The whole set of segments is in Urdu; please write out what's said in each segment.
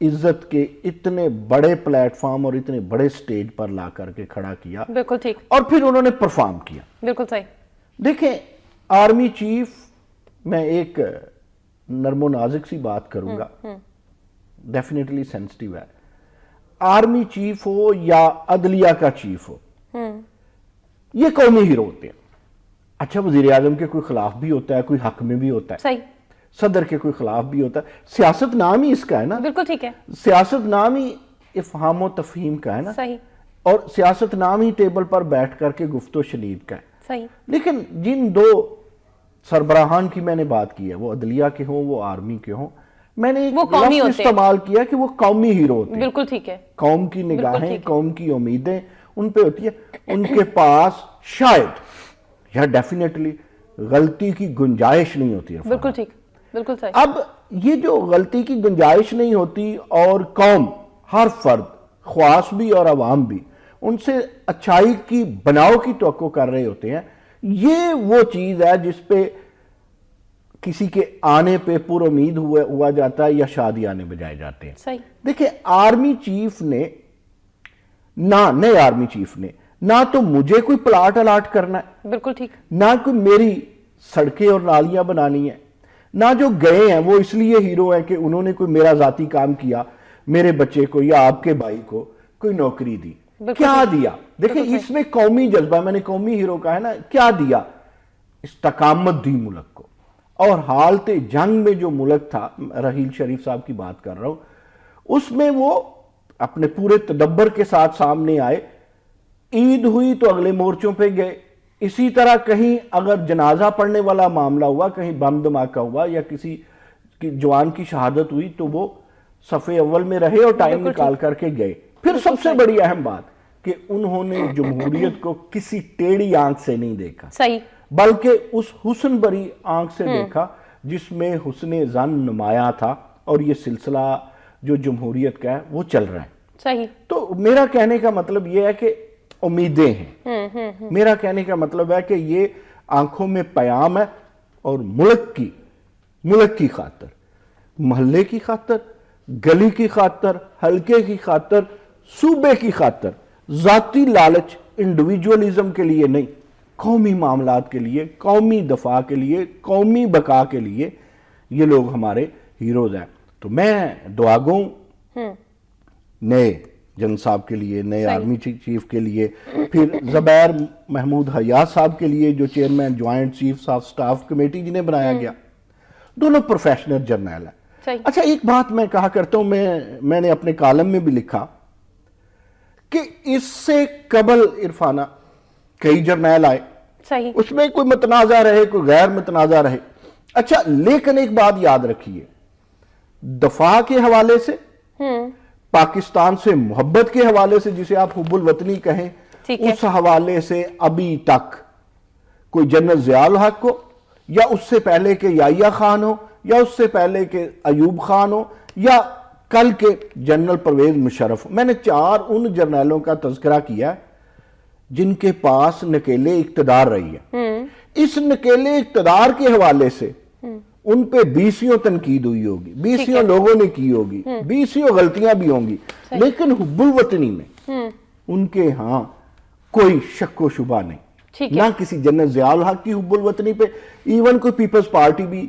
عزت کے اتنے بڑے پلیٹ فارم اور اتنے بڑے سٹیج پر لا کر کے کھڑا کیا، بالکل ٹھیک، اور پھر انہوں نے پرفارم کیا۔ بالکل صحیح۔ دیکھیں آرمی چیف، میں ایک نرم و نازک سی بات کروں گا، ڈیفینیٹلی سینسٹیو ہے، آرمی چیف ہو یا عدلیہ کا چیف ہو، یہ قومی ہیرو ہوتے ہیں۔ اچھا وزیر اعظم کے کوئی خلاف بھی ہوتا ہے، کوئی حق میں بھی ہوتا ہے، صحیح، صدر کے کوئی خلاف بھی ہوتا ہے، سیاست نام ہی اس کا ہے نا، بالکل ٹھیک ہے، سیاست نام ہی افہام و تفہیم کا ہے نا، صحیح، اور سیاست نام ہی ٹیبل پر بیٹھ کر کے گفت و شنید کا ہے۔ صحیح، لیکن جن دو سربراہان کی میں نے بات کی ہے، وہ عدلیہ کے ہوں وہ آرمی کے ہوں، میں نے ایک وہ قومی لفظ ہوتے ہیں۔ استعمال کیا کہ وہ قومی ہیرو ہوتے ہیں۔ بالکل ٹھیک ہے، قوم کی نگاہیں، ٹھیک ہے۔ قوم کی امیدیں ان پہ ہوتی ہے، ان کے پاس شاید یا ڈیفینیٹلی غلطی کی گنجائش نہیں ہوتی ہے۔ بالکل ٹھیک، بالکل صحیح، اب یہ جو غلطی کی گنجائش نہیں ہوتی اور قوم، ہر فرد، خواص بھی اور عوام بھی، ان سے اچھائی کی بناؤ کی توقع کر رہے ہوتے ہیں، یہ وہ چیز ہے جس پہ کسی کے آنے پہ پر امید ہوا جاتا ہے یا شادیانے بجائے جاتے ہیں۔ صحیح، دیکھیں آرمی چیف نے نئے آرمی چیف نے نہ تو مجھے کوئی پلاٹ الاٹ کرنا ہے، بالکل ٹھیک، نہ کوئی میری سڑکیں اور نالیاں بنانی ہیں، نہ جو گئے ہیں وہ اس لیے ہیرو ہیں کہ انہوں نے کوئی میرا ذاتی کام کیا، میرے بچے کو یا آپ کے بھائی کو کوئی نوکری دی، کیا دیا؟ دیکھیں اس میں قومی جذبہ، میں نے قومی ہیرو کہا ہے نا، کیا دیا؟ استقامت دی ملک کو۔ اور حالت جنگ میں جو ملک تھا، رحیل شریف صاحب کی بات کر رہا ہوں، اس میں وہ اپنے پورے تدبر کے ساتھ سامنے آئے، عید ہوئی تو اگلے مورچوں پہ گئے، اسی طرح کہیں اگر جنازہ پڑھنے والا معاملہ ہوا، کہیں بم دھماکہ ہوا یا کسی جوان کی شہادت ہوئی تو وہ صفحے اول میں رہے اور ٹائم نکال کر کے گئے۔ پھر سب سے بڑی اہم بات کہ انہوں نے جمہوریت کو کسی ٹیڑھی آنکھ سے نہیں دیکھا، صحیح، بلکہ اس حسن بری آنکھ سے دیکھا جس میں حسن ظن نمایاں تھا، اور یہ سلسلہ جو جمہوریت کا ہے وہ چل رہا ہے۔ صحیح، تو میرا کہنے کا مطلب یہ ہے کہ امیدیں ہیں، میرا کہنے کا مطلب ہے کہ یہ آنکھوں میں پیام ہے، اور ملک کی خاطر، محلے کی خاطر، گلی کی خاطر، حلقے کی خاطر، صوبے کی خاطر، ذاتی لالچ انڈیویجولزم کے لیے نہیں، قومی معاملات کے لیے، قومی دفاع کے لیے، قومی بقا کے لیے یہ لوگ ہمارے ہیروز ہیں۔ تو میں دعا گو نئے جنرل صاحب کے لیے، نئے آرمی چیف کے لیے، پھر زبیر محمود حیات صاحب کے لیے جو chairman joint chief of staff committee جنہیں بنایا گیا، دونوں پروفیشنل جرنیل ہیں۔ صحیح، اچھا ایک بات میں کہا کرتا ہوں، میں نے اپنے کالم میں بھی لکھا کہ اس سے قبل عرفانہ کئی جرنیل آئے، صحیح، اس میں کوئی متنازع رہے، کوئی غیر متنازع رہے، اچھا لیکن ایک بات یاد رکھیے، دفاع کے حوالے سے، پاکستان سے محبت کے حوالے سے، جسے آپ حب الوطنی کہیں، اس حوالے سے ابھی تک کوئی جنرل ضیاء الحق ہو، یا اس سے پہلے کہ یحییٰ خان ہو، یا اس سے پہلے کہ ایوب خان ہو، یا کل کے جنرل پرویز مشرف، میں نے 4 ان جرنیلوں کا تذکرہ کیا جن کے پاس نکیلے اقتدار رہی ہے۔ اس نکیلے اقتدار کے حوالے سے ان پہ 20 تنقید ہوئی ہوگی، 20 لوگوں نے کی ہوگی، 20 غلطیاں بھی ہوں گی، لیکن حب الوطنی میں ان کے ہاں کوئی شک و شبہ نہیں، نہ کسی جنرل ضیاء الحق کی حب الوطنی پہ ایون کوئی پیپلز پارٹی بھی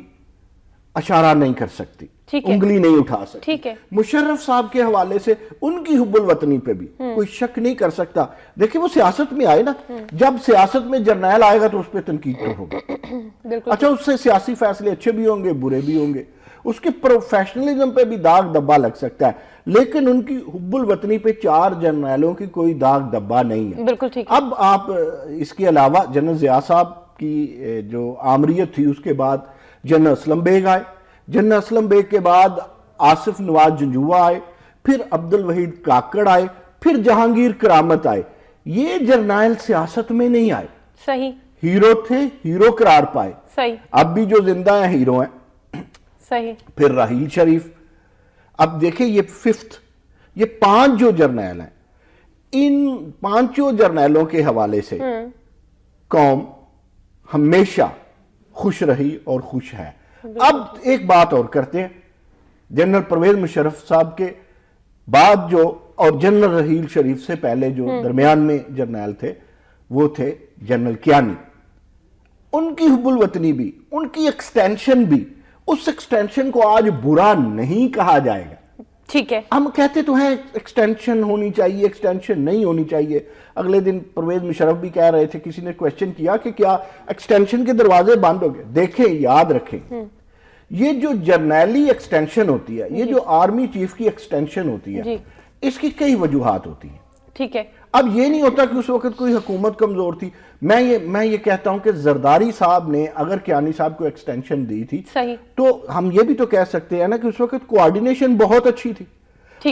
اشارہ نہیں کر سکتی، انگلی نہیں اٹھا سکتی، مشرف صاحب کے حوالے سے ان کی حب الوطنی پہ بھی کوئی شک نہیں کر سکتا۔ دیکھیں وہ سیاست میں آئے نا، جب سیاست میں جرنیل آئے گا تو اس پہ تنقید تو ہوگا، اچھا اس سے سیاسی فیصلے اچھے بھی ہوں گے، برے بھی ہوں گے، اس کے پروفیشنلزم پہ بھی داغ دبا لگ سکتا ہے، لیکن ان کی حب الوطنی پہ 4 جرنیلوں کی کوئی داغ دبا نہیں ہے۔ بالکل ٹھیک۔ اب آپ اس کے علاوہ جنرل ضیاء صاحب کی جو آمریت تھی، اس کے بعد جنرل اسلم بیگ آئے، جنرل اسلم بیگ کے بعد آصف نواز جنجوعہ آئے، پھر عبد الوحید کاکڑ آئے، پھر جہانگیر کرامت آئے۔ یہ جرنیل سیاست میں نہیں آئے، صحیح، ہیرو تھے، ہیرو قرار پائے، صحیح، اب بھی جو زندہ ہیں ہیرو ہیں۔ صحیح، پھر رحیل شریف، اب دیکھیں یہ 5 یہ 5 جو جرنیل ہیں، ان 5 جرنیلوں کے حوالے سے قوم ہمیشہ خوش رہی اور خوش ہے۔ اب ایک بات اور کرتے ہیں، جنرل پرویز مشرف صاحب کے بعد جو اور جنرل رحیل شریف سے پہلے جو درمیان میں جرنیل تھے وہ تھے جنرل کیانی. ان کی حب الوطنی بھی، ان کی ایکسٹینشن بھی، اس ایکسٹینشن کو آج برا نہیں کہا جائے گا. ٹھیک ہے، ہم کہتے تو ہیں ایکسٹینشن ہونی چاہیے، ایکسٹینشن نہیں ہونی چاہیے. اگلے دن پرویز مشرف بھی کہہ رہے تھے، کسی نے کویسچن کیا کہ کیا ایکسٹینشن کے دروازے بند ہو گئے. دیکھیں، یاد رکھیں، یہ جو جرنیلی ایکسٹینشن ہوتی ہے، یہ جو آرمی چیف کی ایکسٹینشن ہوتی ہے، اس کی کئی وجوہات ہوتی ہیں. ٹھیک ہے. اب یہ نہیں ہوتا کہ اس وقت کوئی حکومت کمزور تھی. میں یہ کہتا ہوں کہ زرداری صاحب نے اگر کیانی صاحب کو ایکسٹینشن دی تھی تو ہم یہ بھی تو کہہ سکتے ہیں نا کہ اس وقت کوارڈینیشن بہت اچھی تھی.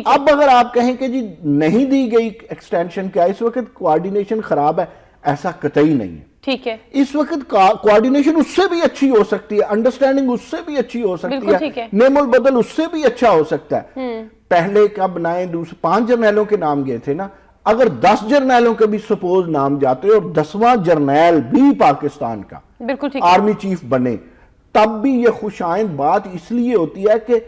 اب اگر آپ کہیں کہ جی نہیں دی گئی ایکسٹینشن، کیا اس وقت کوارڈینیشن خراب ہے؟ ایسا قطعی نہیں ہے. ٹھیک ہے، اس وقت کوارڈینیشن اس سے بھی اچھی ہو سکتی ہے، انڈرسٹینڈنگ اس سے بھی اچھی ہو سکتی ہے، نیم البدل اس سے بھی اچھا ہو سکتا ہے. پہلے کب نائے 5 جرنیلوں کے نام گئے تھے نا، اگر 10 جرنیلوں کے بھی سپوز نام جاتے اور 10واں جرنیل بھی پاکستان کا آرمی چیف بنے، تب بھی یہ خوش آئند بات اس لیے ہوتی ہے کہ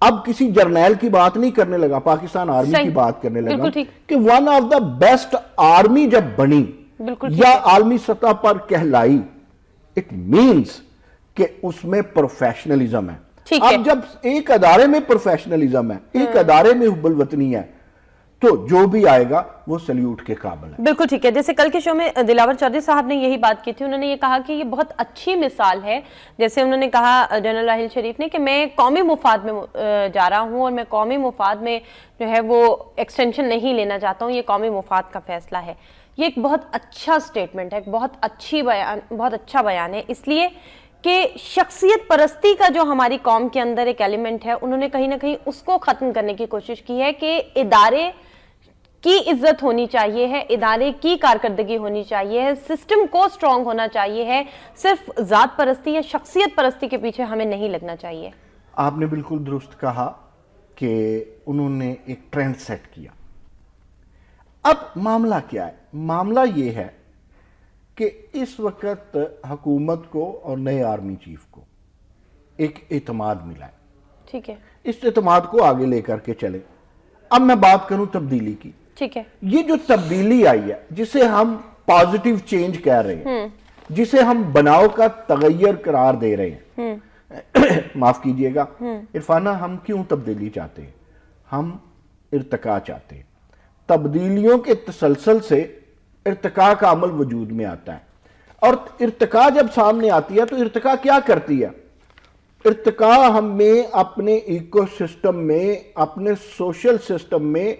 اب کسی جرنیل کی بات نہیں کرنے لگا، پاکستان آرمی کی بات کرنے لگا کہ one of the best army جب بنی یا عالمی سطح پر کہلائی، اٹ مینز کہ اس میں پروفیشنلزم ہے. اب جب ایک ادارے میں پروفیشنلزم ہے، ایک ادارے میں حب الوطنی ہے، تو جو بھی آئے گا وہ سلیوٹ کے قابل ہے. بالکل ٹھیک ہے. جیسے کل کے شو میں دلاور چودھری صاحب نے یہی بات کی تھی، انہوں نے یہ کہا کہ یہ بہت اچھی مثال ہے. جیسے انہوں نے کہا جنرل راحیل شریف نے کہ میں قومی مفاد میں جا رہا ہوں اور میں قومی مفاد میں جو ہے وہ ایکسٹینشن نہیں لینا چاہتا ہوں، یہ قومی مفاد کا فیصلہ ہے. یہ ایک بہت اچھا سٹیٹمنٹ ہے، بہت اچھا بیان ہے، اس لیے کہ شخصیت پرستی کا جو ہماری قوم کے اندر ایک ایلیمنٹ ہے، انہوں نے کہیں نہ کہیں اس کو ختم کرنے کی کوشش کی ہے کہ ادارے کی عزت ہونی چاہیے ہے، ادارے کی کارکردگی ہونی چاہیے ہے، سسٹم کو سٹرونگ ہونا چاہیے ہے، صرف ذات پرستی یا شخصیت پرستی کے پیچھے ہمیں نہیں لگنا چاہیے. آپ نے بالکل درست کہا کہ انہوں نے ایک ٹرینڈ سیٹ کیا. اب معاملہ کیا ہے؟ معاملہ یہ ہے کہ اس وقت حکومت کو اور نئے آرمی چیف کو ایک اعتماد ملا ہے. ٹھیک ہے، اس اعتماد کو آگے لے کر کے چلے. اب میں بات کروں تبدیلی کی. ٹھیک ہے، یہ جو تبدیلی آئی ہے جسے ہم پازیٹیو چینج کہہ رہے ہیں، جسے ہم بناؤ کا تغیر قرار دے رہے ہیں، معاف کیجئے گا عرفانہ، ہم کیوں تبدیلی چاہتے ہیں؟ ہم ارتقاء چاہتے ہیں. تبدیلیوں کے تسلسل سے ارتقاء کا عمل وجود میں آتا ہے، اور ارتقاء جب سامنے آتی ہے تو ارتقاء کیا کرتی ہے؟ ارتقاء ہمیں اپنے ایکو سسٹم میں، اپنے سوشل سسٹم میں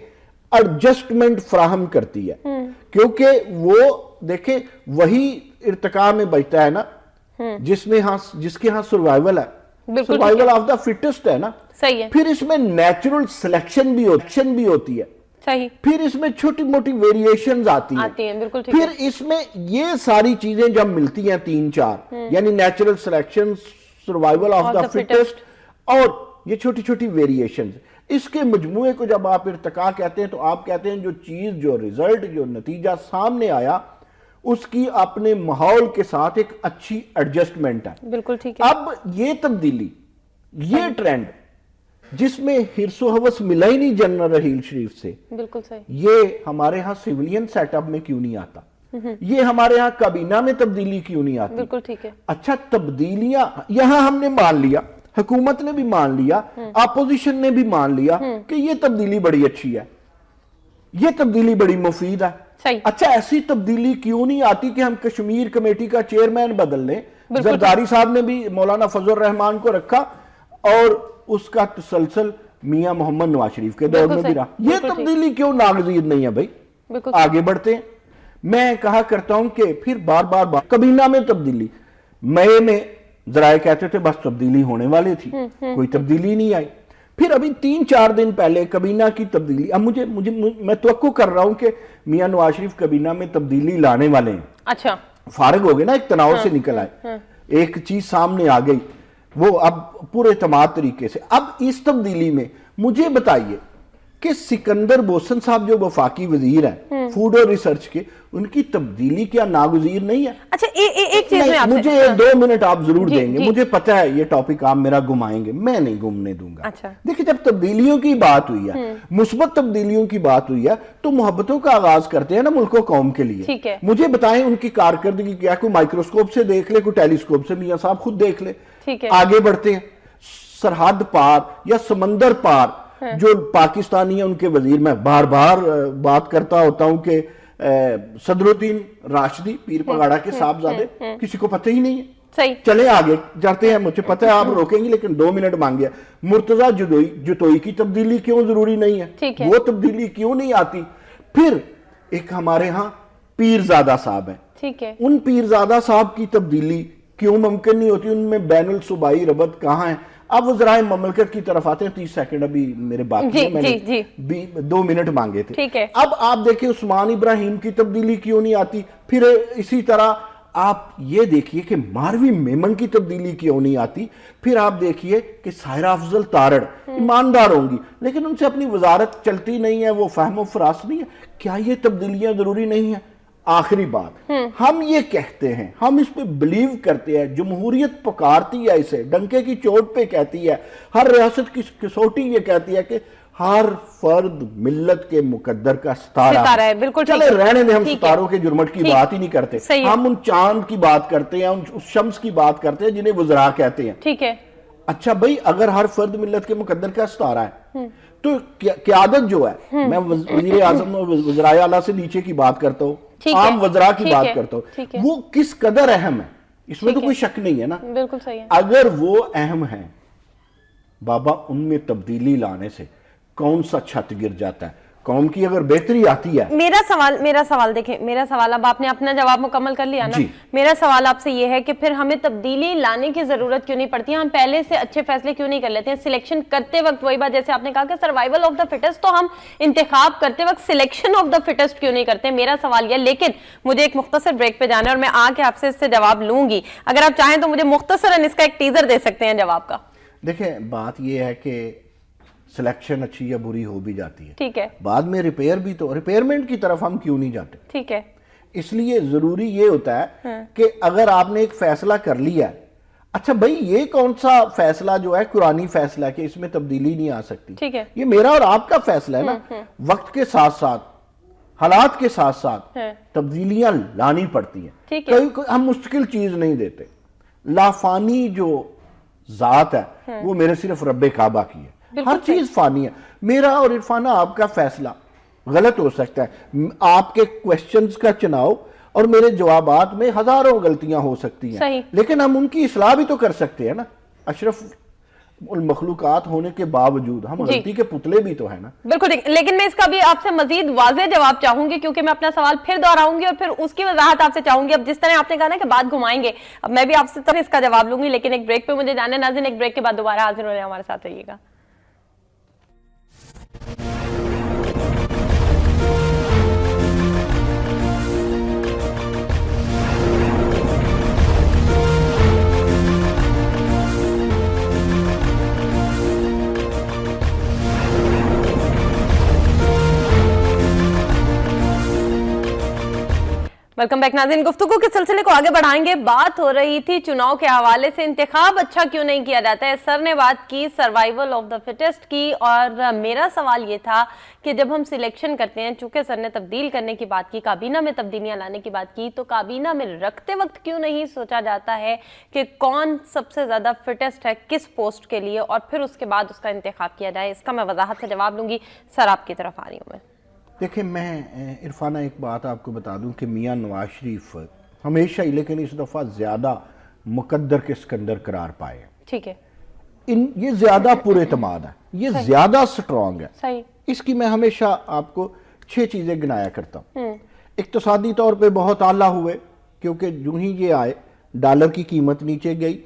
ایڈجسٹمنٹ فراہم کرتی ہے. کیونکہ وہ دیکھیں وہی ارتقاء میں بچتا ہے نا جس کے ہاں سروائیول ہے، سروائیول آف دا فٹسٹ ہے نا. صحیح ہے. پھر اس میں نیچرل سلیکشن بھی ہوتی ہے. صحیح. پھر اس میں چھوٹی موٹی ویریشنز آتی ہیں. بالکل ٹھیک. پھر اس میں یہ ساری چیزیں جب ملتی ہیں 3-4، یعنی natural selection, survival of the fittest اور یہ چھوٹی چھوٹی ویریشنز، اس کے مجموعے کو جب آپ ارتقاء کہتے ہیں تو آپ کہتے ہیں جو چیز، جو ریزلٹ، جو نتیجہ سامنے آیا اس کی اپنے ماحول کے ساتھ ایک اچھی ایڈجسٹمنٹ ہے. بالکل ٹھیک ہے. اب یہ تبدیلی، یہ ٹرینڈ جس میں حرص و حوث ملا ہی نہیں جنرل رحیل شریف سے، بالکل صحیح، یہ ہمارے ہاں سیولین سیٹ اپ میں کیوں نہیں آتا؟ یہ ہمارے ہاں کابینہ میں تبدیلی کیوں نہیں آتی؟ بالکل ٹھیک ہے. اچھا، تبدیلیاں یہاں ہم نے مان لیا، حکومت نے بھی مان لیا، اپوزیشن نے بھی مان لیا کہ یہ تبدیلی بڑی اچھی ہے، یہ تبدیلی بڑی مفید ہے. اچھا، ایسی تبدیلی کیوں نہیں آتی کہ ہم کشمیر کمیٹی کا چیئرمین بدل لیں؟ زرداری صاحب نے بھی مولانا فضل الرحمان کو رکھا اور اس کا تسلسل میاں محمد نواز شریف کے دور میں بھی رہا. یہ تبدیلی کیوں ناگزیر نہیں ہے بھائی؟ آگے بڑھتے ہیں. میں کہا کرتا ہوں کہ پھر بار بار کابینہ میں تبدیلی، مئی میں ذرائع کہتے تھے بس تبدیلی ہونے والی تھی، کوئی تبدیلی نہیں آئی. پھر ابھی 3-4 دن پہلے کابینہ کی تبدیلی. اب میں توقع کر رہا ہوں کہ میاں نواز شریف کابینہ میں تبدیلی لانے والے ہیں. اچھا، فارغ ہو گئے نا، ایک تناؤ سے نکل آئے، ایک چیز سامنے آ گئی، وہ اب پورے اعتماد طریقے سے. اب اس تبدیلی میں مجھے بتائیے کہ سکندر بوسن صاحب جو وفاقی وزیر ہیں فوڈ اور ریسرچ کے، ان کی تبدیلی کیا ناگزیر نہیں ہے؟ اچھا ایک چیز میں آپ سے مجھے 2 منٹ آپ ضرور دیں گے، مجھے پتا ہے یہ ٹاپک آپ میرا گھمائیں گے، میں نہیں گھومنے دوں گا۔ اچھا دیکھیں جب تبدیلیوں کی بات ہوئی ہے، مثبت تبدیلیوں کی بات ہوئی ہے، تو محبتوں کا آغاز کرتے ہیں نا ملک و قوم کے لیے۔ ٹھیک ہے، مجھے بتائیں ان کی کارکردگی کیا، کوئی مائکروسکوپ سے دیکھ لے، کوئی ٹیلیسکوپ سے، میاں صاحب خود دیکھ لے۔ ٹھیک ہے، آگے بڑھتے ہیں، سرحد پار یا سمندر پار جو پاکستانی ہیں، ان کے وزیر، میں بار بار بات کرتا ہوتا ہوں کہ صدر الدین راشدی پیر پگاڑا کے صاحبزادے، کسی کو پتہ ہی نہیں ہے۔ صحیح، چلے آگے جاتے ہیں، مجھے پتہ ہے آپ روکیں گے لیکن 2 منٹ مانگے۔ مرتضیٰ جتوئی کی تبدیلی کیوں ضروری نہیں ہے؟ وہ تبدیلی کیوں نہیں آتی؟ پھر ایک ہمارے ہاں پیرزادہ صاحب ہیں، ٹھیک ہے، ان پیرزادہ صاحب کی تبدیلی کیوں ممکن نہیں ہوتی؟ ان میں بین الصوبائی ربط کہاں ہے؟ اب وزرائے مملکت کی طرف آتے ہیں، 30 سیکنڈ ابھی میرے باقی ہیں، میں نے 2 منٹ مانگے تھے۔ اب آپ دیکھیں عثمان ابراہیم کی تبدیلی کیوں نہیں آتی؟ پھر اسی طرح آپ یہ دیکھیے کہ ماروی میمن کی تبدیلی کیوں نہیں آتی؟ پھر آپ دیکھیے کہ سائرہ افضل تارڑ ایماندار ہوں گی لیکن ان سے اپنی وزارت چلتی نہیں ہے، وہ فہم و فراست نہیں ہے۔ کیا یہ تبدیلیاں ضروری نہیں ہیں؟ آخری بات، ہم یہ کہتے ہیں، ہم اس پہ بلیو کرتے ہیں، جمہوریت پکارتی ہے، اسے ڈنکے کی چوٹ پہ کہتی ہے، ہر ریاست کی کسوٹی یہ کہتی ہے کہ ہر فرد ملت کے مقدر کا ستارہ ہے۔ چلے رہنے دیں، ہم ستاروں کے جرمٹ کی بات ہی نہیں کرتے، ہم ان چاند کی بات کرتے ہیں، اس شمس کی بات کرتے ہیں جنہیں وزراء کہتے ہیں۔ ٹھیک ہے، اچھا بھائی، اگر ہر فرد ملت کے مقدر کا ستارہ ہے تو قیادت جو ہے، میں وزیر اعظم اور وزرائے اعلیٰ سے نیچے کی بات کرتا ہوں، عام وزراء کی بات کرتا ہوں، وہ کس قدر اہم ہے، اس میں تو کوئی شک نہیں ہے نا۔ بالکل صحیح ہے۔ اگر وہ اہم ہیں بابا، ان میں تبدیلی لانے سے کون سا چھت گر جاتا ہے؟ قوم کی اگر بہتری آتی ہے۔ میرا سوال دیکھیں، میرا سوال، اب آپ نے اپنا جواب مکمل کر لیا نا، میرا سوال آپ سے یہ ہے کہ پھر ہمیں تبدیلی لانے کی ضرورت کیوں نہیں پڑتی؟ ہم پہلے سے اچھے فیصلے کیوں نہیں کر لیتے ہیں سلیکشن کرتے وقت؟ وہی بات جیسے آپ نے کہا کہ سروائیول آف دا فٹسٹ، تو ہم انتخاب کرتے وقت سلیکشن آف دا فٹسٹ کیوں نہیں کرتے؟ میرا سوال یہ، لیکن مجھے ایک مختصر بریک پہ جانا ہے اور میں آ کے آپ سے اس سے جواب لوں گی، اگر آپ چاہیں تو مجھے مختصراً اس کا ایک ٹیزر دے سکتے ہیں جواب کا۔ دیکھیں بات یہ ہے کہ سلیکشن اچھی یا بری ہو بھی جاتی ہے، ٹھیک ہے، بعد میں ریپیئرمنٹ کی طرف ہم کیوں نہیں جاتے؟ ٹھیک ہے، اس لیے ضروری یہ ہوتا ہے کہ اگر آپ نے ایک فیصلہ کر لیا ہے، اچھا بھائی یہ کون سا فیصلہ جو ہے قرآنی فیصلہ ہے کہ اس میں تبدیلی نہیں آ سکتی؟ ٹھیک ہے، یہ میرا اور آپ کا فیصلہ ہے نا۔ وقت کے ساتھ ساتھ، حالات کے ساتھ ساتھ تبدیلیاں لانی پڑتی ہیں، ہم مستقل چیز نہیں دیتے۔ لافانی جو ذات ہے وہ میرے صرف رب کعبہ کی ہے، ہر چیز فانی ہے۔ میرا اور عرفانہ آپ کا فیصلہ غلط ہو سکتا ہے، آپ کے کویسچنز کا چناؤ اور میرے جوابات میں ہزاروں غلطیاں ہو سکتی ہیں، لیکن ہم ان کی اصلاح بھی تو کر سکتے ہیں نا۔ اشرف المخلوقات ہونے کے باوجود ہم غلطی کے پتلے بھی تو ہیں نا۔ بالکل، لیکن میں اس کا بھی آپ سے مزید واضح جواب چاہوں گی، کیونکہ میں اپنا سوال پھر دہراؤں گی اور پھر اس کی وضاحت آپ سے چاہوں گی۔ اب جس طرح آپ نے کہا نا کہ بات گھمائیں گے، اب میں بھی آپ سے اس کا جواب لوں گی، لیکن ایک بریک پہ مجھے جانا ہے۔ ناظرین ایک بریک کے بعد دوبارہ حاضر ہو رہے ہیں، ہمارے ساتھ رہیے گا۔ ویلکم بیک ناظرین، گفتگو کے سلسلے کو آگے بڑھائیں گے۔ بات ہو رہی تھی چناؤ کے حوالے سے، انتخاب اچھا کیوں نہیں کیا جاتا ہے۔ سر نے بات کی سروائیول آف دا فٹسٹ کی، اور میرا سوال یہ تھا کہ جب ہم سلیکشن کرتے ہیں، چونکہ سر نے تبدیل کرنے کی بات کی، کابینہ میں تبدیلیاں لانے کی بات کی، تو کابینہ میں رکھتے وقت کیوں نہیں سوچا جاتا ہے کہ کون سب سے زیادہ فٹسٹ ہے کس پوسٹ کے لیے، اور پھر اس کے بعد اس کا انتخاب کیا جائے؟ اس کا میں وضاحت سے جواب لوں گی۔ سر آپ کی طرف آ رہی ہوں میں۔ دیکھیں میں عرفانہ ایک بات آپ کو بتا دوں کہ میاں نواز شریف ہمیشہ ہی، لیکن اس دفعہ زیادہ مقدر کے سکندر قرار پائے ہیں۔ ٹھیک ہے، یہ زیادہ پر اعتماد ہے، یہ زیادہ سٹرونگ ہے۔ صحیح، اس کی میں ہمیشہ آپ کو 6 چیزیں گنایا کرتا ہوں۔ اقتصادی طور پہ بہت اعلیٰ ہوئے، کیونکہ جو ہی یہ آئے ڈالر کی قیمت نیچے گئی،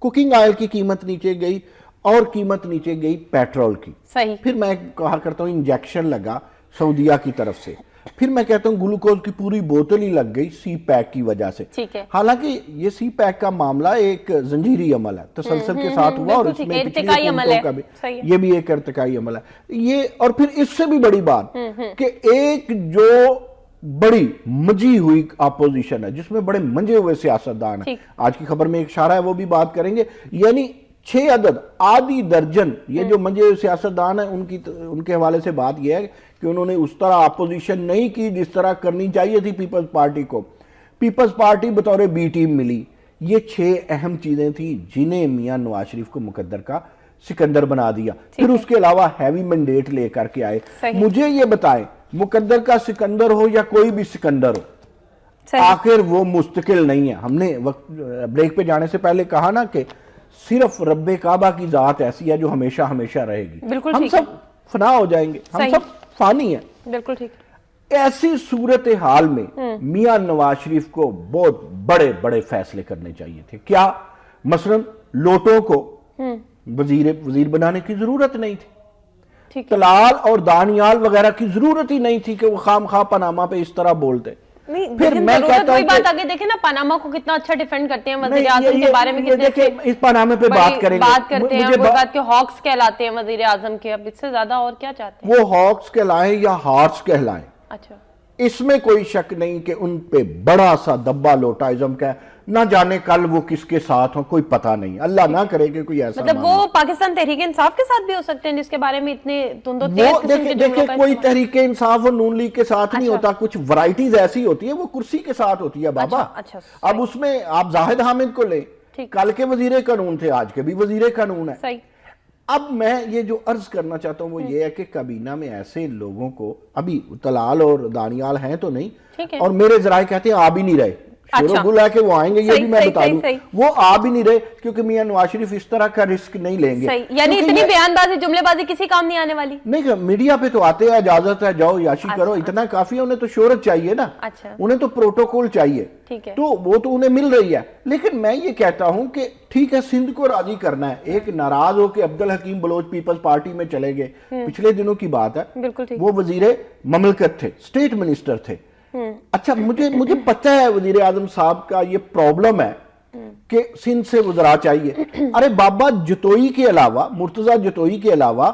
کوکنگ آئل کی قیمت نیچے گئی، اور قیمت نیچے گئی پیٹرول کی۔ صحیح، پھر میں کہا کرتا ہوں انجیکشن لگا سعودیہ کی طرف سے، پھر میں کہتا ہوں گلوکوز کی پوری بوتل ہی لگ گئی سی پیک کی وجہ سے. ٹھیک ہے. حالانکہ یہ سی پیک کا معاملہ ایک زنجیری عمل ہے, تسلسل کے ساتھ ہوا, اور اس میں پچھلی حکومتوں کا بھی یہ بھی ایک ارتقائی عمل ہے یہ. اور پھر اس سے بھی بڑی بات کہ ایک جو بڑی مجی ہوئی اپوزیشن ہے, جس میں بڑے منجے ہوئے سیاستدان ہیں, آج کی خبر میں ایک اشارہ ہے وہ بھی بات کریں گے, یعنی 6 عدد آدھی درجن یہ جو منجے ہوئے سیاستدان ہیں, ان کے حوالے سے بات یہ ہے کہ انہوں نے اس طرح اپوزیشن نہیں کی جس طرح کرنی چاہیے تھی پیپلز پارٹی کو. پیپلز پارٹی بطور بی ٹیم ملی. یہ 6 اہم چیزیں تھیں جنہیں میاں نواز شریف کو مقدر کا سکندر بنا دیا. پھر اس کے علاوہ ہیوی مینڈیٹ لے کر کے آئے. مجھے یہ بتائیں, مقدر کا سکندر ہو یا کوئی بھی سکندر ہو, آخر وہ مستقل نہیں ہے. ہم نے بریک پہ جانے سے پہلے کہا نا کہ صرف رب کعبہ کی ذات ایسی ہے جو ہمیشہ ہمیشہ رہے گی. ہم سب فنا ہو جائیں گے, ہم سب فانی ہیں. بالکل ٹھیک. ایسی صورتحال میں میاں نواز شریف کو بہت بڑے بڑے فیصلے کرنے چاہیے تھے. کیا مثلا لوٹوں کو وزیر بنانے کی ضرورت نہیں تھی, طلال اور دانیال وغیرہ کی ضرورت ہی نہیں تھی کہ وہ خام خواہ پاناما پہ اس طرح بولتے. پھر میں کہتا ہوں بات آگے دیکھیں نا, پاناما کو کتنا اچھا ڈیفینڈ کرتے ہیں وزیر اعظم کے بارے میں, کتنے اس پانامے پہ بات کریں گے, وہ بات کے ہاکس کہلاتے ہیں وزیر اعظم کے. اب اس سے زیادہ اور کیا چاہتے ہیں؟ وہ ہاکس کہلائیں یا ہارس کہلائیں, اچھا اس میں کوئی شک نہیں کہ ان پہ بڑا سا دبا لوٹائزم کا ہے. نہ جانے کل وہ کس کے ساتھ ہوں, کوئی پتہ نہیں. اللہ نہ کرے کہ کوئی ایسا مطلب وہ پاکستان تحریک انصاف کے ساتھ بھی ہو سکتے ہیں, جس کے بارے میں اتنے تند و تیز قسم کے دیکھیں کوئی تحریک انصاف اور نون لیگ کے ساتھ نہیں ہوتا. کچھ ورائٹیز ایسی ہوتی ہے وہ کرسی کے ساتھ ہوتی ہے بابا. اب اس میں آپ زاہد حامد کو لیں, کل کے وزیر قانون تھے, آج کے بھی وزیر قانون ہے. اب میں یہ جو عرض کرنا چاہتا ہوں وہ یہ ہے کہ کابینہ میں ایسے لوگوں کو, ابھی طلال اور دانیال ہیں تو نہیں, اور میرے ذرائع کہتے ہیں آ بھی نہیں رہے, شیر و گل ہے کہ وہ آئیں گے, یہ بھی میں بتا دوں, وہ آ بھی نہیں رہے کیونکہ میاں نواز شریف اس طرح کا رسک نہیں لیں گے. یعنی اتنی بیان بازی جملے بازی کسی کام نہیں آنے والی. نہیں, میڈیا پہ تو آتے ہیں, اجازت ہے جاؤ یاشی کرو, اتنا کافی ہے. انہیں تو شہرت چاہیے نا, انہیں تو پروٹوکول چاہیے, تو وہ تو انہیں مل رہی ہے. لیکن میں یہ کہتا ہوں کہ ٹھیک ہے, سندھ کو راضی کرنا ہے. ایک ناراض ہو کہ عبدالحکیم بلوچ پیپلز پارٹی میں چلے گئے, پچھلے دنوں کی بات ہے, وہ وزیر مملکت تھے, اسٹیٹ منسٹر تھے. اچھا مجھے پتہ ہے وزیر اعظم صاحب کا یہ پرابلم ہے کہ سندھ سے وزراء چاہیے. ارے بابا, جتوئی کے علاوہ, مرتضی جتوئی کے علاوہ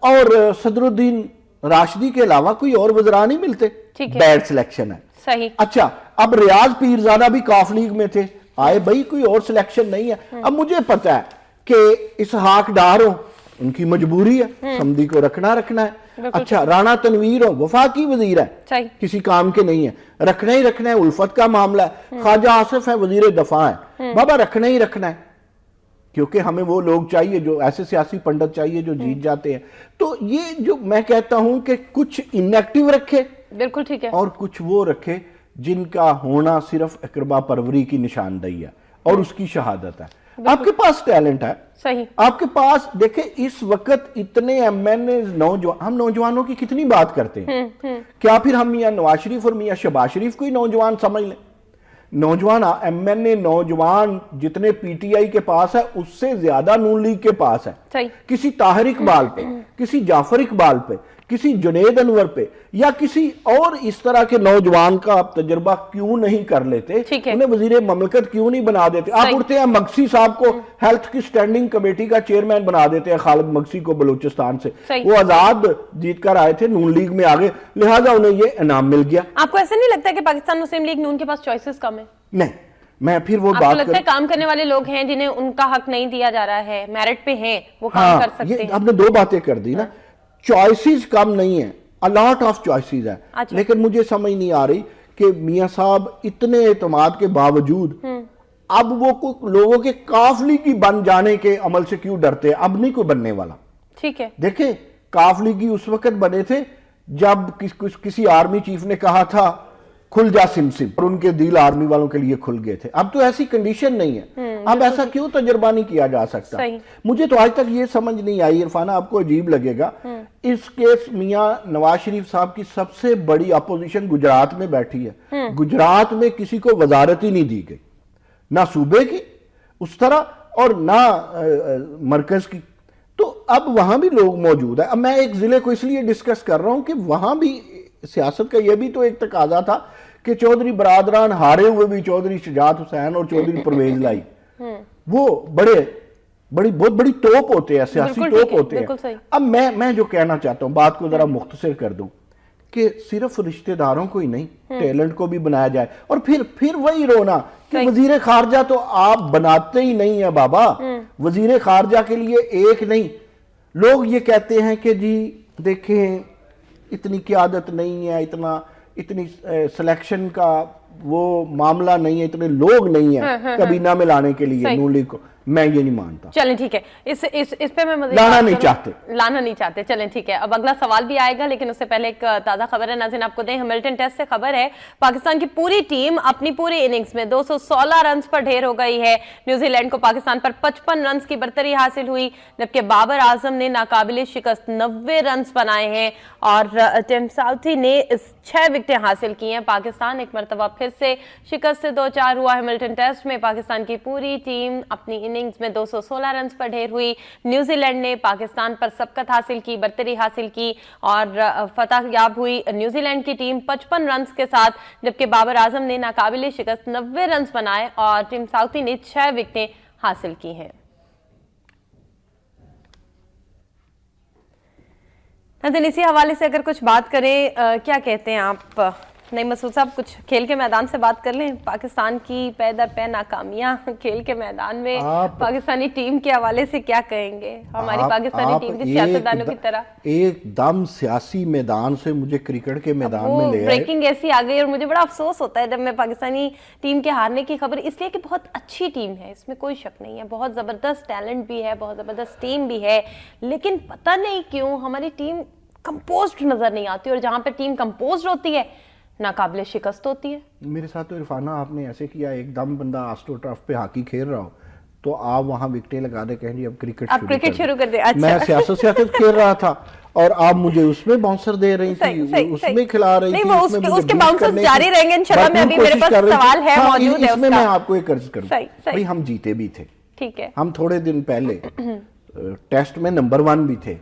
اور صدر الدین راشدی کے علاوہ کوئی اور وزراء نہیں ملتے. بیڈ سلیکشن ہے. صحیح. اچھا, اب ریاض پیرزادہ بھی کاف لیگ میں تھے, آئے بھائی, کوئی اور سلیکشن نہیں ہے. اب مجھے پتہ ہے کہ اسحاق ڈار ہو, ان کی مجبوری ہے, سمدھی کو رکھنا ہے. اچھا, رانا تنویر ہو, وفاقی وزیر ہے, کسی کام کے نہیں ہے, رکھنا ہی رکھنا ہے. الفت کا معاملہ ہے. خواجہ آصف ہے, وزیر دفاع ہے, بابا رکھنا ہی رکھنا ہے, کیونکہ ہمیں وہ لوگ چاہیے, جو ایسے سیاسی پنڈت چاہیے جو جیت جاتے ہیں. تو یہ جو میں کہتا ہوں کہ کچھ انیکٹیو رکھے, بالکل ٹھیک ہے, اور کچھ وہ رکھے جن کا ہونا صرف اقربا پروری کی نشاندہی ہے اور اس کی شہادت ہے. آپ کے پاس ٹیلنٹ ہے, صحیح, آپ کے پاس. دیکھیں اس وقت اتنے ایم این اے نوجوان, ہم نوجوانوں کی کتنی بات کرتے ہیں, کیا پھر ہم میاں نواز شریف اور میاں شہباز شریف کو ہی نوجوان سمجھ لیں؟ نوجوان ایم این اے نوجوان جتنے پی ٹی آئی کے پاس ہے اس سے زیادہ نون لیگ کے پاس ہے. کسی طاہر اقبال پہ, کسی جعفر اقبال پہ, کسی جنید انور پہ, یا کسی اور اس طرح کے نوجوان کا آپ تجربہ کیوں نہیں کر لیتے, انہیں وزیر مملکت کیوں نہیں بنا دیتے؟ آپ اٹھتے ہیں مگسی صاحب کو ہیلتھ کی سٹینڈنگ کمیٹی کا چیئرمین بنا دیتے ہیں, خالد مگسی کو بلوچستان سے, وہ آزاد جیت کر آئے تھے, نون لیگ میں آگے, لہٰذا انہیں یہ انعام مل گیا. آپ کو ایسا نہیں لگتا کہ پاکستان مسلم لیگ نون کے پاس چوائسز کم ہیں؟ نہیں, میں پھر وہ بات کرتا ہوں, آپ کو لگتا ہے کام کرنے والے لوگ ہیں جنہیں ان کا حق نہیں دیا جا رہا ہے, میرٹ پہ ہیں, وہ کام کر سکتے ہیں؟ آپ نے 2 باتیں کر دی نا, چوائسز کم نہیں ہیں, الاٹ آف چوائسز ہیں. لیکن مجھے سمجھ نہیں آ رہی کہ میاں صاحب اتنے اعتماد کے باوجود اب وہ لوگوں کے قافلی کی بن جانے کے عمل سے کیوں ڈرتے ہیں؟ اب نہیں کوئی بننے والا. ٹھیک ہے, دیکھیں کاف لیگی اس وقت بنے تھے جب کسی آرمی چیف نے کہا تھا کھل جا سمسم, اور ان کے دل آرمی والوں کے لیے کھل گئے تھے. اب تو ایسی کنڈیشن نہیں ہے, اب ایسا کیوں تجربہ نہیں کیا جا سکتا؟ مجھے تو آج تک یہ سمجھ نہیں آئی, عرفانہ آپ کو عجیب لگے گا, اس کیس میاں نواز شریف صاحب کی سب سے بڑی اپوزیشن گجرات میں بیٹھی ہے. گجرات میں کسی کو وزارت ہی نہیں دی گئی, نہ صوبے کی اس طرح اور نہ مرکز کی. تو اب وہاں بھی لوگ موجود ہیں. اب میں ایک ضلع کو اس لیے ڈسکس کر رہا ہوں کہ وہاں بھی سیاست کا یہ بھی تو ایک تقاضا تھا کہ چودھری برادران ہارے ہوئے بھی چودھری شجاعت حسین اور چودھری پرویز لائی وہ بہت بڑی توپ ہوتے ہیں, سیاسی توپ ہوتے ہیں. اب میں جو کہنا چاہتا ہوں, بات کو ذرا مختصر کر دوں, کہ صرف رشتہ داروں کو ہی نہیں, ٹیلنٹ کو بھی بنایا جائے. اور پھر وہی رونا کہ وزیر خارجہ تو آپ بناتے ہی نہیں ہیں بابا. وزیر خارجہ کے لیے ایک نہیں, لوگ یہ کہتے ہیں کہ جی دیکھیں اتنی قیادت نہیں ہے, اتنی سلیکشن کا وہ معاملہ نہیں ہے, اتنے لوگ نہیں ہیں کابینہ میں لانے کے لیے نون لیگ کو. میں یہ نہیں مانتا. چلیں ٹھیک ہے, اس پہ میں مزید لانا نہیں چاہتے. چلیں ٹھیک ہے, اب اگلا سوال بھی آئے گا, لیکن اس سے پہلے ایک تازہ خبر ہے ناظرین آپ کو دیں. ہیملٹن ٹیسٹ سے خبر ہے پاکستان کی پوری ٹیم اپنی پوری اننگز میں 216 رنز پر ڈھیر ہو گئی ہے. نیوزی لینڈ کو پاکستان پر 55 رنز کی برتری حاصل ہوئی, جبکہ بابر اعظم نے ناقابل شکست 90 رنز بنائے ہیں اور ٹیم ساؤتھی نے 6 وکٹیں حاصل کی ہیں. پاکستان ایک مرتبہ پھر سے شکست سے 2-4 ہوا. ہیملٹن ٹیسٹ میں پاکستان کی پوری ٹیم اپنی اننگز میں 216 رنز پر ڈھیر ہوئی. نیوزی لینڈ نے پاکستان پر سبقت حاصل کی, برتری حاصل کی اور فتح یاب ہوئی. نیوزی لینڈ کی ٹیم 55 رنز کے ساتھ, جبکہ بابر اعظم نے ناقابل شکست 90 رنز بنائے اور ٹیم ساؤتھی نے 6 وکٹیں حاصل کی ہیں. اسی حوالے سے اگر کچھ بات کریں, کیا کہتے ہیں آپ نعیم مسعود صاحب, کچھ کھیل کے میدان سے بات کر لیں. پاکستان کی پے در پے ناکامیاں کھیل کے میدان میں, پاکستانی ٹیم کے حوالے سے کیا کہیں گے ہماری پاکستانی ٹیم کی سیاستدانوں کی طرح؟ ایک دم سیاسی میدان سے مجھے کرکٹ کے میدان میں لے آئے. بریکنگ ایسی آ گئی اور مجھے بڑا افسوس ہوتا ہے جب میں پاکستانی ٹیم کے ہارنے کی خبر, اس لیے کہ بہت اچھی ٹیم ہے, اس میں کوئی شک نہیں ہے, بہت زبردست ٹیلنٹ بھی ہے, بہت زبردست ٹیم بھی ہے, لیکن پتہ نہیں کیوں ہماری ٹیم کمپوزڈ نظر نہیں آتی, اور جہاں پہ ٹیم کمپوزڈ ہوتی ہے ناقابل شکست ہوتی ہے. میرے ساتھ تو عرفانہ آپ نے ایسے کیا, ایک دم بندہ آسٹرو ٹرف پہ ہاکی کھیل رہا ہو تو آپ وہاں وکٹیں لگا دے, کہیں جی اب کرکٹ شروع کر دیں. میں سیاست کھیل رہا تھا اور آپ مجھے اس میں باؤنسر دے رہی تھی, اس میں کھلا رہی تھی, اس کے باؤنسرز جاری رہیں گے انشاءاللہ. میں ابھی میرے پاس سوال ہے موجود ہے, اس میں آپ کو ایک عرض کروں بھائی, ہم جیتے بھی تھے, ٹھیک ہے, ہم تھوڑے دن پہلے ٹیسٹ میں نمبر 1 بھی تھے.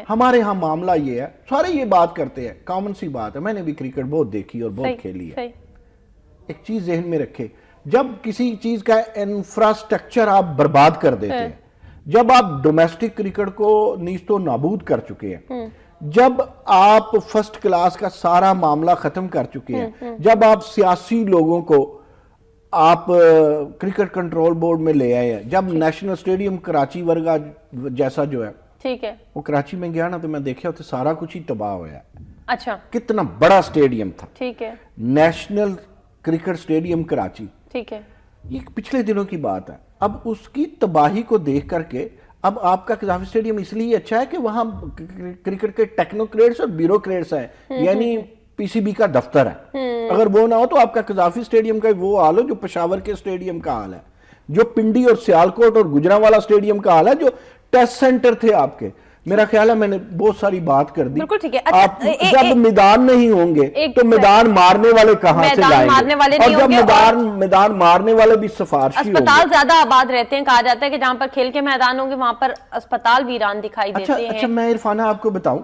ہمارے ہاں معاملہ یہ ہے, سارے یہ بات کرتے ہیں, کامن سی بات ہے, میں نے بھی کرکٹ بہت دیکھی اور بہت کھیلی ہے. ایک چیز ذہن میں رکھے, جب کسی چیز کا انفراسٹرکچر آپ برباد کر دیتے ہیں, جب آپ ڈومیسٹک کرکٹ کو نیست و نابود کر چکے ہیں, جب آپ فرسٹ کلاس کا سارا معاملہ ختم کر چکے ہیں, جب آپ سیاسی لوگوں کو آپ کرکٹ کنٹرول بورڈ میں لے آئے ہیں, جب نیشنل اسٹیڈیم کراچی ورگا جیسا جو ہے, ٹھیک ہے, وہ کراچی میں گیا نا تو میں دیکھا ہوتے سارا کچھ ہی تباہ ہوا ہے. اچھا, کتنا بڑا اسٹیڈیم تھا, ٹھیک ہے, نیشنل کرکٹ اسٹیڈیم کراچی, ٹھیک ہے, یہ پچھلے دنوں کی بات ہے. اب اس کی تباہی کو دیکھ کر کے اب آپ کا قذافی اسٹیڈیم اس لیے اچھا ہے کہ وہاں کرکٹ کے ٹیکنوکریٹس اور بیوروکریٹس ہیں, یعنی پی سی بی کا دفتر ہے. اگر وہ نہ ہو تو آپ کا قذافی اسٹیڈیم کا وہ حال ہو جو پشاور کے اسٹیڈیم کا حال ہے, جو پنڈی اور سیالکوٹ اور گجرانوالہ اسٹیڈیم کا حال ہے, جو ٹیسٹ سینٹر تھے آپ کے. میرا خیال ہے میں نے بہت ساری بات کر دی. بالکل ٹھیک ہے. آپ جب میدان نہیں ہوں گے تو میدان مارنے والے کہاں سے لائیں گے, اور جب میدان مارنے والے بھی سفارشی ہوں گے. اسپتال زیادہ آباد رہتے ہیں, کہا جاتا ہے کہ جہاں پر کھیل کے میدان ہوں گے وہاں پر اسپتال ویران دکھائی دیتے ہیں. اچھا میں عرفانہ آپ کو بتاؤں,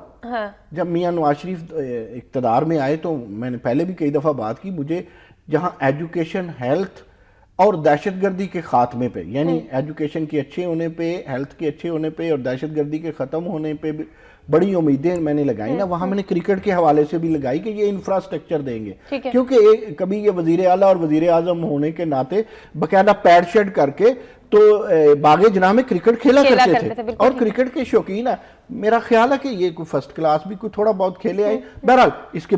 جب میاں نواز شریف اقتدار میں آئے تو میں نے پہلے بھی کئی دفعہ بات کی, مجھے جہاں ایجوکیشن, ہیلتھ اور دہشت گردی کے خاتمے پہ, یعنی ایجوکیشن کے اچھے ہونے پہ, ہیلتھ کے اچھے ہونے پہ اور دہشت گردی کے ختم ہونے پہ بڑی امیدیں میں نے لگائی نا, وہاں میں نے کرکٹ کے حوالے سے بھی لگائی کہ یہ انفراسٹرکچر دیں گے, کیونکہ کبھی یہ وزیر اعلیٰ اور وزیر اعظم ہونے کے ناطے باقاعدہ پیڈ شیڈ کر کے تو باغ جناح میں کرکٹ کھیلا کرتے تھے, اور کرکٹ کے شوقین ہے. میرا خیال ہے کہ یہ کوئی فرسٹ کلاس بھی کوئی تھوڑا بہت کھیلے آئے. بہرحال اس کے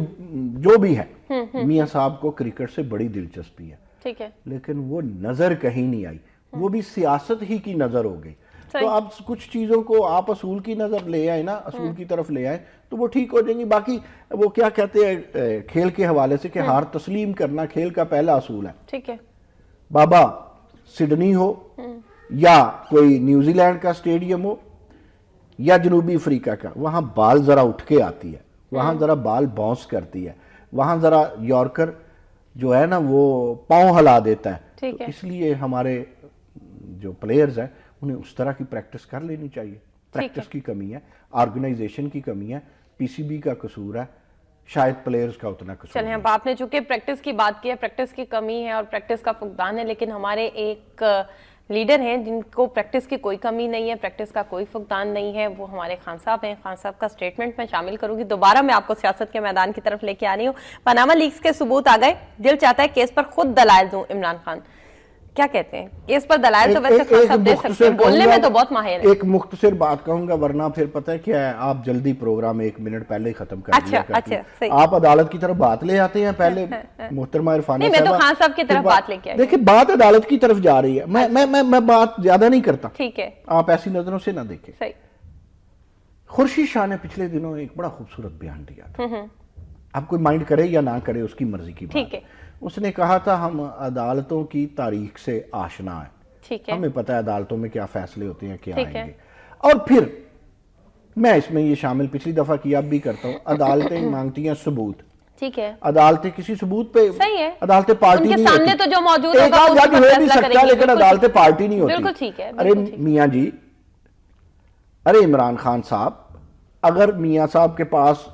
جو بھی ہے, میاں صاحب کو کرکٹ سے بڑی دلچسپی ہے, ٹھیک ہے, لیکن وہ نظر کہیں نہیں آئی, وہ بھی سیاست ہی کی نظر ہو گئی. تو اب کچھ چیزوں کو آپ اصول کی نظر لے آئے نا, اصول کی طرف لے آئے تو وہ ٹھیک ہو جائیں گی. باقی وہ کیا کہتے ہیں کھیل کے حوالے سے کہ ہار تسلیم کرنا کھیل کا پہلا اصول ہے. ٹھیک ہے, بابا سڈنی ہو یا کوئی نیوزی لینڈ کا اسٹیڈیم ہو یا جنوبی افریقہ کا, وہاں بال ذرا اٹھ کے آتی ہے, وہاں ذرا بال باؤنس کرتی ہے, وہاں ذرا یارکر جو ہے نا وہ پاؤں ہلا دیتا ہے. تو اس لیے ہمارے جو پلیئرز ہیں انہیں اس طرح کی پریکٹس کر لینی چاہیے. پریکٹس کی کمی ہے, آرگنائزیشن کی کمی ہے, پی سی بی کا قصور ہے, شاید پلیئرز کا اتنا قصور چلیں اب آپ نے چونکہ پریکٹس کی بات کی ہے، پریکٹس کی کمی ہے اور پریکٹس کا فقدان ہے، لیکن ہمارے ایک لیڈر ہیں جن کو پریکٹس کی کوئی کمی نہیں ہے، پریکٹس کا کوئی فقدان نہیں ہے، وہ ہمارے خان صاحب ہیں۔ خان صاحب کا سٹیٹمنٹ میں شامل کروں گی، دوبارہ میں آپ کو سیاست کے میدان کی طرف لے کے آ رہی ہوں۔ پاناما لیکس کے ثبوت آ گئے، دل چاہتا ہے کیس پر خود دلائل دوں عمران خان، کیا کہتے ہیں؟ کیس پر دلائل تو ویسے خان صاحب دے سکتے ہیں، بولنے میں تو بہت ماہر ہیں۔ ایک مختصر بات کہوں گا ورنہ پھر پتہ ہے کیا ہے، آپ جلدی پروگرام 1 منٹ پہلے ہی ختم کر دیا کرتے ہیں۔ آپ عدالت کی طرف بات لے آتے ہیں پہلے محترمہ عرفانہ نہیں، میں تو خان صاحب کی طرف بات لے کے آئی۔ دیکھیں بات عدالت کی طرف جا رہی ہے، میں بات زیادہ نہیں کرتا، ٹھیک ہے، آپ ایسی نظروں سے نہ دیکھیں۔ صحیح۔ خورشید شاہ نے پچھلے دنوں ایک بڑا خوبصورت بیان دیا تھا، اب کوئی مائنڈ کرے یا نہ کرے اس کی مرضی کی ٹھیک بات۔ ہے، اس نے کہا تھا ہم عدالتوں کی تاریخ سے آشنا ہیں، ٹھیک ہے، ہمیں پتہ ہے عدالتوں میں کیا فیصلے ہوتے ہیں، کیا ٹھیک آئیں ہے۔ گے۔ اور پھر میں اس میں یہ شامل پچھلی دفعہ کیا اب بھی کرتا ہوں، عدالتیں مانگتی ہیں ثبوت، ٹھیک ہے، عدالتیں کسی ثبوت پہ، صحیح ہے، عدالتیں پارٹی ان کے نہیں سامنے ہوتی۔ تو جو موجود ایک ہوگا آدھ اس جج پر ہو بھی فیصلہ کریں سکتا ہے گے، لیکن بالکل عدالتیں ٹھیک، پارٹی نہیں ہوتی۔ بالکل ٹھیک ہے، ارے بالکل ٹھیک۔ میاں جی، ارے عمران خان صاحب، اگر میاں صاحب کے پاس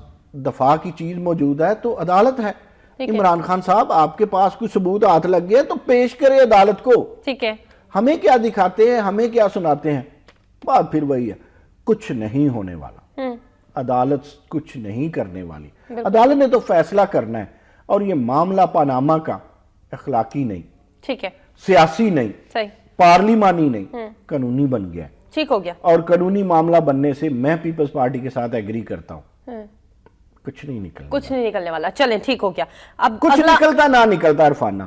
دفاع کی چیز موجود ہے تو عدالت ہے۔ عمران خان صاحب آپ کے پاس کوئی ثبوت ہاتھ لگ گیا تو پیش کرے عدالت کو، ٹھیک ہے، ہمیں کیا دکھاتے ہیں، ہمیں کیا سناتے ہیں۔ بات پھر وہی ہے، کچھ نہیں ہونے والا، عدالت کچھ نہیں کرنے والی، عدالت نے تو فیصلہ کرنا ہے، اور یہ معاملہ پاناما کا اخلاقی نہیں، ٹھیک ہے، سیاسی نہیں، صحیح، پارلیمانی نہیں، قانونی بن گیا ہے۔ ٹھیک ہو گیا، اور قانونی معاملہ بننے سے میں پیپلز پارٹی کے ساتھ ایگری کرتا ہوں، کچھ نہیں نکلنا، کچھ نہیں نکلنے والا۔ چلیں ٹھیک ہو گیا، اب کچھ نکلتا نہ نکلتا عرفانہ،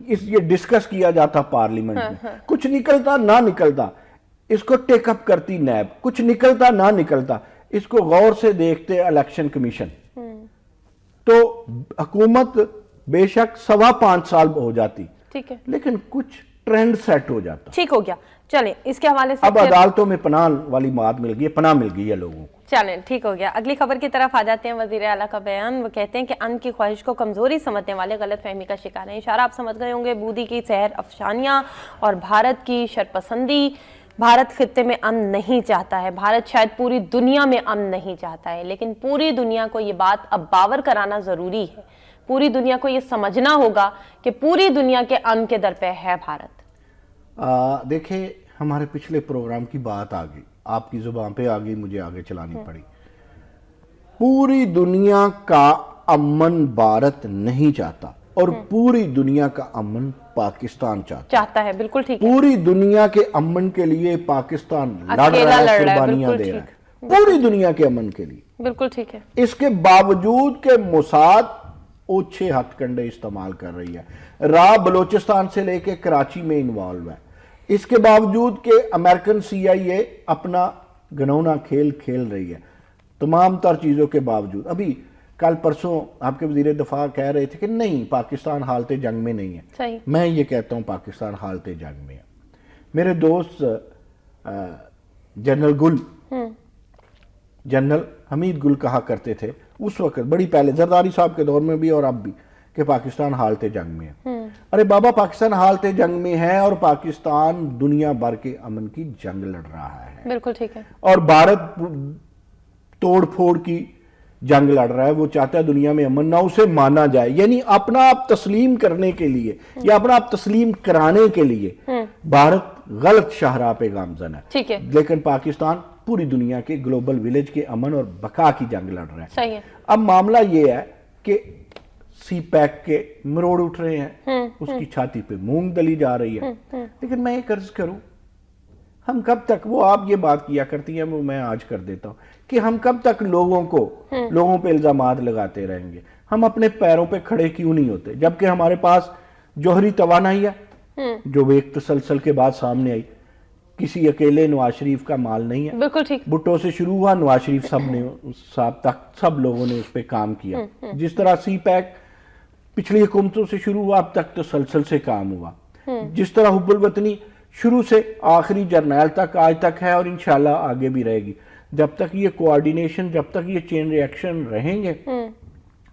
یہ ڈسکس کیا جاتا پارلیمنٹ میں، کچھ نکلتا نہ نکلتا اس کو ٹیک اپ کرتی نیب، کچھ نکلتا نہ نکلتا اس کو غور سے دیکھتے الیکشن کمیشن، تو حکومت بے شک 5.25 سال ہو جاتی، ٹھیک ہے، لیکن کچھ ٹرینڈ سیٹ ہو جاتا۔ ٹھیک ہو گیا، چلیں اس کے حوالے سے اب عدالتوں میں پناہ والی بات مل گئی ہے، پناہ مل گئی ہے لوگوں کو۔ چلیں ٹھیک ہو گیا، اگلی خبر کی طرف آ جاتے ہیں۔ وزیر اعلیٰ کا بیان، وہ کہتے ہیں کہ ان کی خواہش کو کمزوری سمجھنے والے غلط فہمی کا شکار ہیں۔ اشارہ آپ سمجھ گئے ہوں گے، مودی کی سحر افشانیاں اور بھارت کی شرپسندی۔ بھارت خطے میں امن نہیں چاہتا ہے، بھارت شاید پوری دنیا میں امن نہیں چاہتا ہے، لیکن پوری دنیا کو یہ بات اب باور کرانا ضروری ہے، پوری دنیا کو یہ سمجھنا ہوگا کہ پوری دنیا کے امن کے در پہ ہے بھارت۔ دیکھیں ہمارے پچھلے پروگرام کی بات آ گئی، آپ کی زبان پہ آ گئی، مجھے آگے چلانی پڑی۔ پوری دنیا کا امن بھارت نہیں چاہتا، اور پوری دنیا کا امن پاکستان چاہتا ہے، بالکل ٹھیک ہے، پوری دنیا کے امن کے لیے پاکستان لڑ رہا ہے، قربانیاں دے رہا ہے، پوری دنیا کے امن کے لیے۔ بالکل ٹھیک ہے، اس کے باوجود کہ موساد اوچھے ہتھ کنڈے استعمال کر رہی ہے، بلوچستان سے لے کے کراچی میں انوالو ہے، اس کے باوجود کہ امریکن CIA اپنا گنونا کھیل کھیل رہی ہے، تمام تر چیزوں کے باوجود۔ ابھی کل پرسوں آپ کے وزیر دفاع کہہ رہے تھے کہ نہیں پاکستان حالت جنگ میں نہیں ہے، صحیح، میں یہ کہتا ہوں پاکستان حالت جنگ میں ہے۔ میرے دوست جنرل گل، جنرل حمید گل کہا کرتے تھے اس وقت، بڑی پہلے زرداری صاحب کے دور میں بھی اور اب بھی، کہ پاکستان حالت جنگ میں ہے۔ ارے بابا، پاکستان حالت جنگ میں ہے، اور پاکستان دنیا بھر کے امن کی جنگ لڑ رہا ہے، بالکل ٹھیک ہے، اور بھارت توڑ پھوڑ کی جنگ لڑ رہا ہے۔ وہ چاہتا ہے دنیا میں امن نہ اسے مانا جائے، یعنی اپنا آپ تسلیم کرنے کے لیے یا اپنا آپ تسلیم کرانے کے لیے بھارت غلط شاہراہ پہ گامزن ہے، ٹھیک ہے، لیکن پاکستان پوری دنیا کے گلوبل ولیج کے امن اور بقا کی جنگ لڑ رہا ہے۔ صحیح ہے، اب معاملہ یہ ہے کہ سی پیک کے مروڑ اٹھ رہے ہیں، اس کی چھاتی پہ مونگ دلی جا رہی ہے، لیکن میں ایک عرض کروں، ہم کب تک، وہ آپ یہ بات کیا کرتی ہیں، وہ میں آج کر دیتا ہوں، کہ ہم کب تک لوگوں پہ الزامات لگاتے رہیں گے؟ ہم اپنے پیروں پہ کھڑے کیوں نہیں ہوتے؟ جبکہ ہمارے پاس جوہری توانائی ہے جو ایک تسلسل کے بعد سامنے آئی، کسی اکیلے نواز شریف کا مال نہیں ہے، بالکل ٹھیک، بھٹو سے شروع ہوا، نواز شریف صاحب تک سب لوگوں نے اس پہ کام کیا، جس طرح سی پیک پچھلی حکومتوں سے شروع ہوا اب تک تسلسل سے کام ہوا، جس طرح حب الوطنی شروع سے آخری جرنیل تک آج تک ہے، اور انشاءاللہ آگے بھی رہے گی۔ جب تک یہ کوارڈینیشن، جب تک یہ چین ری ایکشن رہیں گے،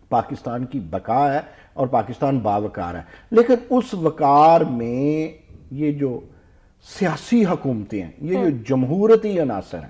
پاکستان کی بقا ہے اور پاکستان باوقار ہے۔ لیکن اس وقار میں یہ جو سیاسی حکومتیں ہیں، یہ جو جمہورتی عناصر ہیں،